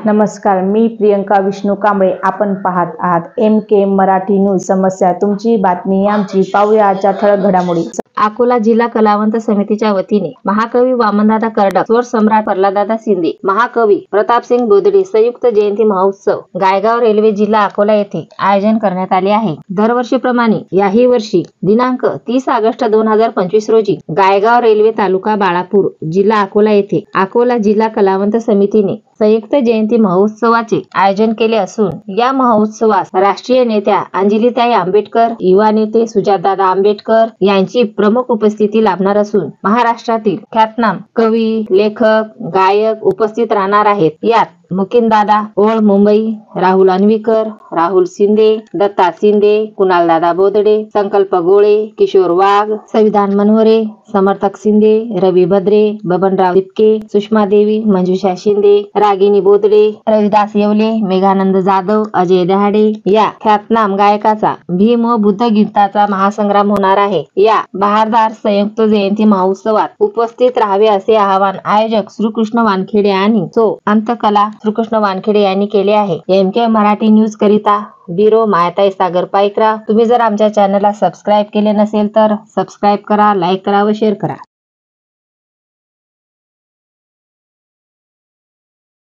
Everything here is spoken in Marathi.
नमस्कार, मी प्रियंका विष्णू कांबळे. आपण पाहत आहात MK मराठी न्यूज. समस्या तुमची, बातमी आमची. पाहूया आजच्या ठळक घडामोडी. अकोला जिल्हा कलावंत समितीच्या वतीने महाकवी वामनदादा कर्डक, स्वर सम्राट प्रल्हाददादा शिंदे, महाकवी प्रतापसिंग बोदडे संयुक्त जयंती महोत्सव गायगाव रेल्वे जिल्हा अकोला येथे आयोजन करण्यात आले आहे. दरवर्षीप्रमाणे याही वर्षी दिनांक 30 ऑगस्ट 2025 रोजी गायगाव रेल्वे तालुका बाळापूर जिल्हा अकोला येथे अकोला जिल्हा कलावंत समितीने संयुक्त जयंती महोत्सवाचे आयोजन केले असून या महोत्सवास राष्ट्रीय नेत्या अंजलीताई आंबेडकर, युवा नेते सुजातदादा आंबेडकर यांची प्रमुख उपस्थिती लाभणार असून महाराष्ट्रातील ख्यातनाम कवी, लेखक, गायक उपस्थित राहणार आहेत. यात मुकिंददादा ओळ मुंबई, राहुल अन्वीकर, राहुल शिंदे, दत्ता शिंदे, कुणालदादा बोदडे, संकल्प गोळे, किशोर वाघ, संविधान मनोहरे, समर्थक शिंदे, रवी भद्रे, बबनराव दिपके, सुषमा देवी, मंजुषा शिंदे, रागिनी बोदडे, रविदास येवले, मेघानंद जाधव, अजय दहाडे या ख्यातनाम गायकाचा भीम व बुद्ध गीताचा महासंग्राम होणार आहे. या बहारदार संयुक्त जयंती महोत्सवात उपस्थित राहावे असे आवाहन आयोजक श्रीकृष्ण वानखेडे आणि सो अंतकला श्रीकृष्ण वानखेडे यांनी केले आहे. MK मराठी न्यूज करिता ब्युरो मायाताई सागर पाईकराव. तुम्ही जर आमच्या चॅनलला सबस्क्राईब केले नसेल तर सबस्क्राईब करा, लाईक करा व शेअर करा.